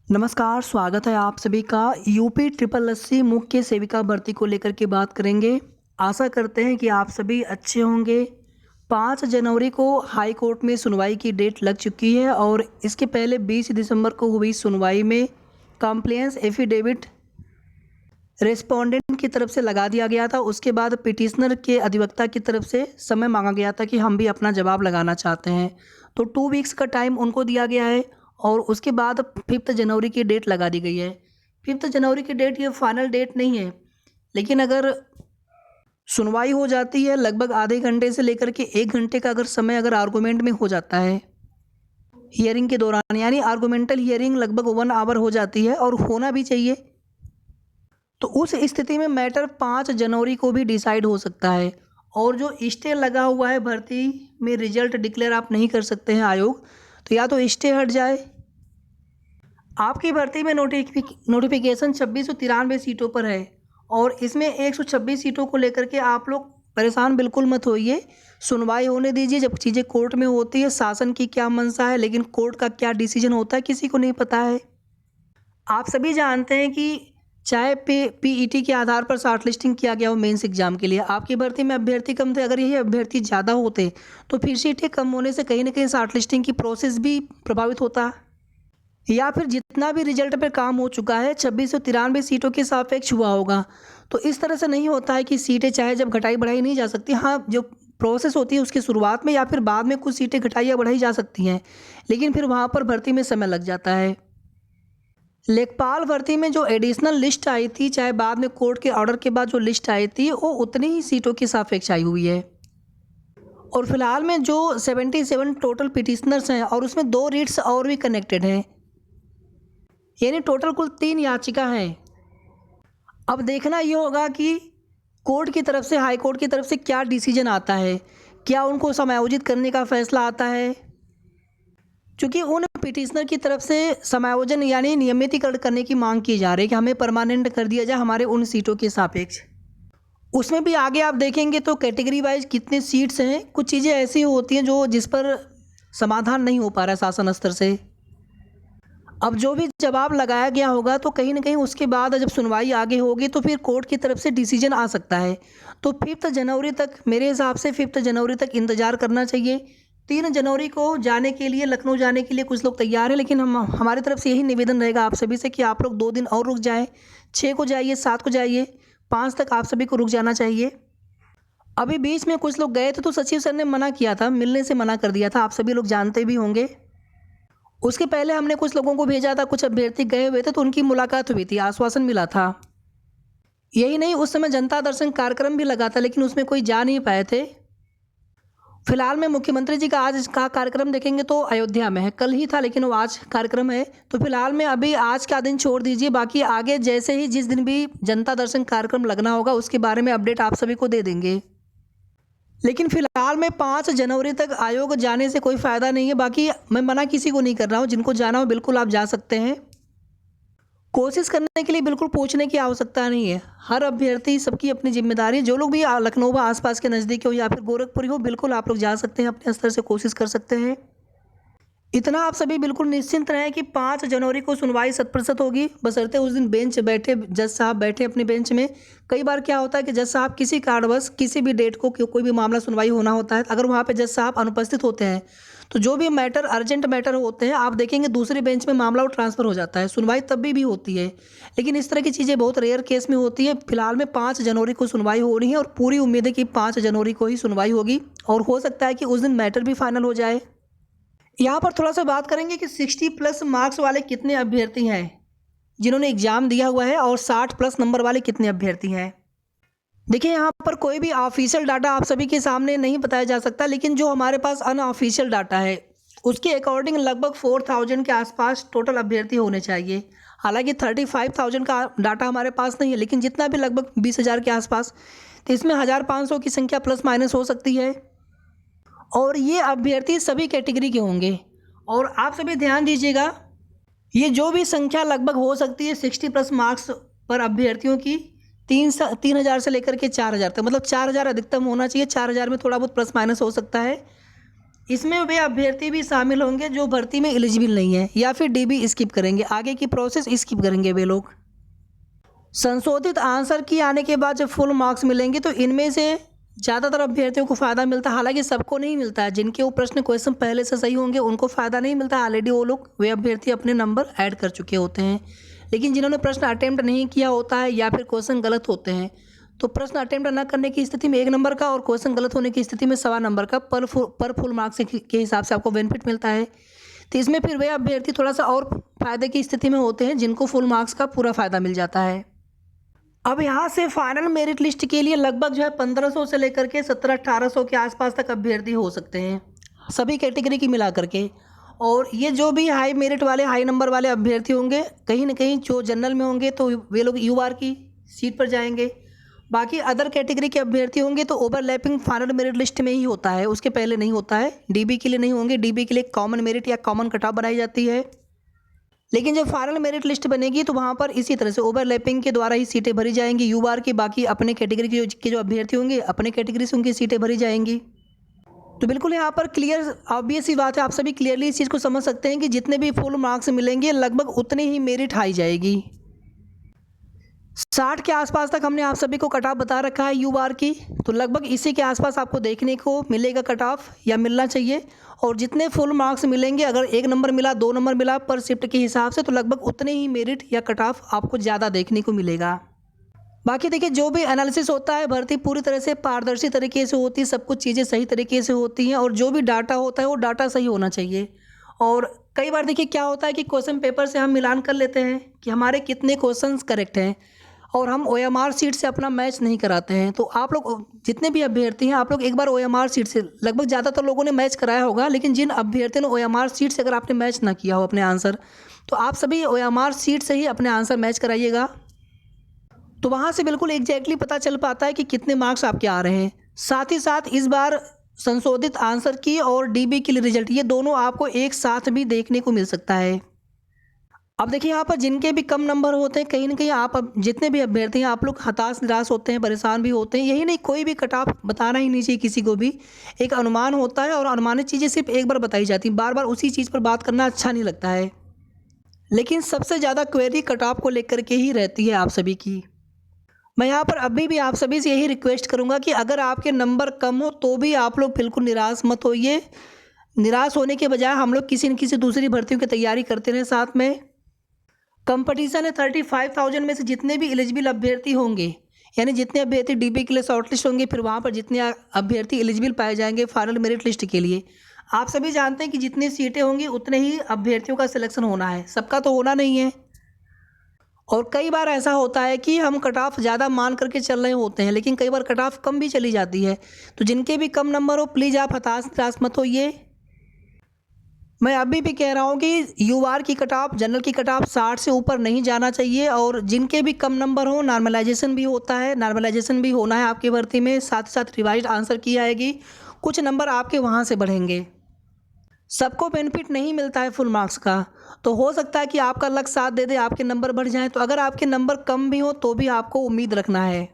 नमस्कार, स्वागत है आप सभी का। यूपी ट्रिपल एससी मुख्य सेविका भर्ती को लेकर के बात करेंगे। आशा करते हैं कि आप सभी अच्छे होंगे। 5 जनवरी को हाई कोर्ट में सुनवाई की डेट लग चुकी है और इसके पहले 20 दिसंबर को हुई सुनवाई में कंप्लेंस एफिडेविट रेस्पोंडेंट की तरफ से लगा दिया गया था। उसके बाद पिटिशनर के अधिवक्ता की तरफ से समय मांगा गया था कि हम भी अपना जवाब लगाना चाहते हैं, तो 2 वीक्स का टाइम उनको दिया गया है और उसके बाद 5 जनवरी की डेट लगा दी गई है। 5 जनवरी की डेट ये फाइनल डेट नहीं है, लेकिन अगर सुनवाई हो जाती है लगभग आधे घंटे से लेकर के 1 घंटे का अगर समय अगर आर्गूमेंट में हो जाता है हियरिंग के दौरान, यानी आर्गूमेंटल हियरिंग लगभग 1 आवर हो जाती है और होना भी चाहिए, तो उस स्थिति में मैटर 5 जनवरी को भी डिसाइड हो सकता है। और जो स्टे लगा हुआ है भर्ती में रिजल्ट डिक्लेयर आप नहीं कर सकते हैं आयोग, तो या तो स्टे हट जाए। आपकी भर्ती में नोटिफिकेशन 2693 सीटों पर है और इसमें 126 सीटों को लेकर के आप लोग परेशान बिल्कुल मत होइए। सुनवाई होने दीजिए। जब चीज़ें कोर्ट में होती है, शासन की क्या मंशा है, लेकिन कोर्ट का क्या डिसीजन होता है किसी को नहीं पता है। आप सभी जानते हैं कि चाहे पीईटी के आधार पर शॉर्ट लिस्टिंग किया गया हो मेंस एग्जाम के लिए, आपकी भर्ती में अभ्यर्थी कम थे। अगर यही अभ्यर्थी ज़्यादा होते तो फिर सीटें कम होने से कहीं ना कहीं शॉर्ट लिस्टिंग की प्रोसेस भी प्रभावित होता, या फिर जितना भी रिजल्ट पे काम हो चुका है 2693 सीटों के सापेक्ष हुआ होगा। तो इस तरह से नहीं होता है कि सीटें चाहे जब घटाई बढ़ाई नहीं जा सकती। हाँ, जो प्रोसेस होती है उसकी शुरुआत में या फिर बाद में कुछ सीटें घटाई या बढ़ाई जा सकती हैं, लेकिन फिर वहाँ पर भर्ती में समय लग जाता है। लेखपाल भर्ती में जो एडिशनल लिस्ट आई थी, चाहे बाद में कोर्ट के ऑर्डर के बाद जो लिस्ट आई थी, वो उतनी ही सीटों की सापेक्ष आई हुई है। और फिलहाल में जो 77 टोटल पिटिशनर्स हैं और उसमें 2 रीट्स और भी कनेक्टेड हैं, यानी टोटल कुल 3 याचिका हैं। अब देखना ये होगा कि कोर्ट की तरफ से, हाई कोर्ट की तरफ से क्या डिसीजन आता है, क्या उनको समायोजित करने का फैसला आता है। क्योंकि उन पिटिशनर की तरफ से समायोजन यानी नियमितीकरण करने की मांग की जा रही है कि हमें परमानेंट कर दिया जाए हमारे उन सीटों के सापेक्ष। उसमें भी आगे आप देखेंगे तो कैटेगरी वाइज कितने सीट्स हैं, कुछ चीज़ें ऐसी होती हैं जो जिस पर समाधान नहीं हो पा रहा है शासन स्तर से। अब जो भी जवाब लगाया गया होगा तो कहीं ना कहीं उसके बाद जब सुनवाई आगे होगी तो फिर कोर्ट की तरफ से डिसीजन आ सकता है। तो 5 जनवरी तक, मेरे हिसाब से 5 जनवरी तक इंतज़ार करना चाहिए। 3 जनवरी को जाने के लिए, लखनऊ जाने के लिए कुछ लोग तैयार हैं, लेकिन हमारी तरफ से यही निवेदन रहेगा आप सभी से कि आप लोग 2 दिन और रुक जाएं। 6 को जाइए, 7 को जाइए, 5 तक आप सभी को रुक जाना चाहिए। अभी बीच में कुछ लोग गए थे तो सचिव सर ने मना किया था, मिलने से मना कर दिया था, आप सभी लोग जानते भी होंगे। उसके पहले हमने कुछ लोगों को भेजा था, कुछ अभ्यर्थी गए हुए थे तो उनकी मुलाकात हुई थी, आश्वासन मिला था। यही नहीं, उस समय जनता दर्शन कार्यक्रम भी लगा था, लेकिन उसमें कोई जा नहीं पाए थे। फिलहाल में मुख्यमंत्री जी का आज का कार्यक्रम देखेंगे तो अयोध्या में है, कल ही था लेकिन वो आज कार्यक्रम है। तो फिलहाल में अभी आज का दिन छोड़ दीजिए, बाकी आगे जैसे ही जिस दिन भी जनता दर्शन कार्यक्रम लगना होगा उसके बारे में अपडेट आप सभी को दे देंगे। लेकिन फिलहाल में 5 जनवरी तक आयोग जाने से कोई फ़ायदा नहीं है। बाकी मैं मना किसी को नहीं कर रहा हूँ, जिनको जाना हो बिल्कुल आप जा सकते हैं। कोशिश करने के लिए बिल्कुल पूछने की आवश्यकता नहीं है। हर अभ्यर्थी, सबकी अपनी जिम्मेदारी है। जो लोग भी लखनऊ व आसपास के नज़दीक हो या फिर गोरखपुरी हो, बिल्कुल आप लोग जा सकते हैं, अपने स्तर से कोशिश कर सकते हैं। इतना आप सभी बिल्कुल निश्चिंत रहें कि 5 जनवरी को सुनवाई 100% होगी, बशर्ते उस दिन बेंच बैठे, जज साहब बैठे अपने बेंच में। कई बार क्या होता है कि जज साहब किसी कारणवश किसी भी डेट को कोई भी मामला सुनवाई होना होता है, अगर वहाँ पे जज साहब अनुपस्थित होते हैं तो जो भी मैटर अर्जेंट मैटर होते हैं आप देखेंगे दूसरे बेंच में मामला वो ट्रांसफ़र हो जाता है, सुनवाई तब भी होती है। लेकिन इस तरह की चीज़ें बहुत रेयर केस में होती है। फिलहाल में 5 जनवरी को सुनवाई हो रही है और पूरी उम्मीद है कि 5 जनवरी को ही सुनवाई होगी और हो सकता है कि उस दिन मैटर भी फाइनल हो जाए। यहाँ पर थोड़ा सा बात करेंगे कि 60+ मार्क्स वाले कितने अभ्यर्थी हैं जिन्होंने एग्ज़ाम दिया हुआ है और 60+ नंबर वाले कितने अभ्यर्थी हैं। देखिए, यहाँ पर कोई भी ऑफिशियल डाटा आप सभी के सामने नहीं बताया जा सकता, लेकिन जो हमारे पास अनऑफिशियल डाटा है उसके अकॉर्डिंग लगभग 4000 के आसपास टोटल अभ्यर्थी होने चाहिए। हालांकि 35,000 का डाटा हमारे पास नहीं है, लेकिन जितना भी लगभग 20,000 के आसपास, तो इसमें 1500 की संख्या प्लस माइनस हो सकती है। और ये अभ्यर्थी सभी कैटेगरी के होंगे। और आप सभी ध्यान दीजिएगा, ये जो भी संख्या लगभग हो सकती है 60+ मार्क्स पर अभ्यर्थियों की, 3,000 से लेकर के 4,000 तक, मतलब 4,000 अधिकतम होना चाहिए। 4,000 में थोड़ा बहुत प्लस माइनस हो सकता है। इसमें वे अभ्यर्थी भी शामिल होंगे जो भर्ती में एलिजिबल नहीं है या फिर डीबी स्किप करेंगे, आगे की प्रोसेस स्किप करेंगे वे लोग। संशोधित आंसर की आने के बाद जब फुल मार्क्स मिलेंगे तो इनमें से ज़्यादातर अभ्यर्थियों को फ़ायदा मिलता है, हालांकि सबको नहीं मिलता है। जिनके वो प्रश्न क्वेश्चन पहले से सही होंगे उनको फ़ायदा नहीं मिलता, ऑलरेडी वो लोग वे अभ्यर्थी अपने नंबर ऐड कर चुके होते हैं। लेकिन जिन्होंने प्रश्न अटेम्प्ट नहीं किया होता है या फिर क्वेश्चन गलत होते हैं, तो प्रश्न अटेम्प्ट न करने की स्थिति में 1 नंबर का और क्वेश्चन गलत होने की स्थिति में 1.25 नंबर का पर फुल मार्क्स के हिसाब से आपको बेनिफिट मिलता है। तो इसमें फिर वे अभ्यर्थी थोड़ा सा और फ़ायदे की स्थिति में होते हैं जिनको फुल मार्क्स का पूरा फ़ायदा मिल जाता है। अब यहाँ से फाइनल मेरिट लिस्ट के लिए लगभग जो है 1500 से लेकर के 1700-1800 के आसपास तक अभ्यर्थी हो सकते हैं, सभी कैटेगरी की मिला करके। और ये जो भी हाई मेरिट वाले, हाई नंबर वाले अभ्यर्थी होंगे, कहीं ना कहीं जो जनरल में होंगे तो वे लोग यूआर की सीट पर जाएंगे। बाकी अदर कैटेगरी के अभ्यर्थी होंगे तो ओवरलैपिंग फाइनल मेरिट लिस्ट में ही होता है, उसके पहले नहीं होता है। डीबी के लिए नहीं होंगे, डीबी के लिए कॉमन मेरिट या कॉमन कट ऑफ बनाई जाती है। लेकिन जब फाइनल मेरिट लिस्ट बनेगी तो वहाँ पर इसी तरह से ओवरलैपिंग के द्वारा ही सीटें भरी जाएंगी यूआर की। बाकी अपने कैटेगरी के जो अभ्यर्थी होंगे अपने कैटेगरी से उनकी सीटें भरी जाएंगी। तो बिल्कुल यहाँ पर क्लियर ऑब्वियस ही बात है, आप सभी क्लियरली इस चीज़ को समझ सकते हैं कि जितने भी फुल मार्क्स मिलेंगे लगभग उतनी ही मेरिट हाई जाएगी। 60 के आसपास तक हमने आप सभी को कट ऑफ बता रखा है यूआर की, तो लगभग इसी के आसपास आपको देखने को मिलेगा कट ऑफ, या मिलना चाहिए। और जितने फुल मार्क्स मिलेंगे, अगर 1 नंबर मिला, 2 नंबर मिला पर शिफ्ट के हिसाब से, तो लगभग उतने ही मेरिट या कट ऑफ आपको ज़्यादा देखने को मिलेगा। बाकी देखिए, जो भी एनालिसिस होता है भर्ती पूरी तरह से पारदर्शी तरीके से होती है, सब कुछ चीज़ें सही तरीके से होती हैं और जो भी डाटा होता है वो डाटा सही होना चाहिए। और कई बार देखिए क्या होता है कि क्वेश्चन पेपर से हम मिलान कर लेते हैं कि हमारे कितने क्वेश्चंस करेक्ट हैं और हम ओएमआर सीट से अपना मैच नहीं कराते हैं। तो आप लोग जितने भी अभ्यर्थी हैं, आप लोग एक बार ओएमआर सीट से, लगभग ज़्यादातर लोगों ने मैच कराया होगा, लेकिन जिन अभ्यर्थियों ने ओएमआर सीट से अगर आपने मैच ना किया हो अपने आंसर, तो आप सभी ओएमआर सीट से ही अपने आंसर मैच कराइएगा। तो वहाँ से बिल्कुल एग्जैक्टली पता चल पाता है कि कितने मार्क्स आपके आ रहे हैं। साथ ही साथ इस बार संशोधित आंसर की और डीबी के लिए रिजल्ट, ये दोनों आपको एक साथ भी देखने को मिल सकता है। अब देखिए यहाँ पर जिनके भी कम नंबर होते हैं, कहीं ना कहीं आप जितने भी अभ्यर्थी हैं आप लोग हताश निराश होते हैं, परेशान भी होते हैं। यही नहीं, कोई भी कट ऑफ बताना ही नहीं चाहिए किसी को भी। एक अनुमान होता है और अनुमानित चीज़ें सिर्फ एक बार बताई जाती हैं, बार बार उसी चीज़ पर बात करना अच्छा नहीं लगता है। लेकिन सबसे ज़्यादा क्वेरी कट ऑफ को लेकर के ही रहती है आप सभी की। मैं यहाँ पर अभी भी आप सभी से यही रिक्वेस्ट करूँगा कि अगर आपके नंबर कम हो तो भी आप लोग बिल्कुल निराश मत होइए। निराश होने के बजाय हम लोग किसी न किसी दूसरी भर्तियों की तैयारी करते रहें साथ में। कंपटीशन है 35,000 में से जितने भी एलिजिबल अभ्यर्थी होंगे, यानी जितने अभ्यर्थी डीबी के लिए शॉर्टलिस्ट होंगे, फिर वहाँ पर जितने अभ्यर्थी एलिजिबल पाए जाएंगे फाइनल मेरिट लिस्ट के लिए, आप सभी जानते हैं कि जितनी सीटें होंगी उतने ही अभ्यर्थियों का सिलेक्शन होना है, सबका तो होना नहीं है। और कई बार ऐसा होता है कि हम कट ऑफ ज़्यादा मान करके चल रहे होते हैं, लेकिन कई बार कट ऑफ कम भी चली जाती है। तो जिनके भी कम नंबर हो प्लीज़ आप हताश निराश मत होइए। मैं अभी भी कह रहा हूँ कि यूआर की कट ऑफ, जनरल की कट ऑफ 60 से ऊपर नहीं जाना चाहिए। और जिनके भी कम नंबर हो, नॉर्मलाइजेशन भी होता है, नॉर्मलाइजेशन भी होना है आपकी भर्ती में, साथ ही साथ रिवाइज आंसर की आएगी, कुछ नंबर आपके वहाँ से बढ़ेंगे। सबको बेनिफिट नहीं मिलता है फुल मार्क्स का, तो हो सकता है कि आपका लक साथ दे दे, आपके नंबर बढ़ जाएँ। तो अगर आपके नंबर कम भी हो तो भी आपको उम्मीद रखना है।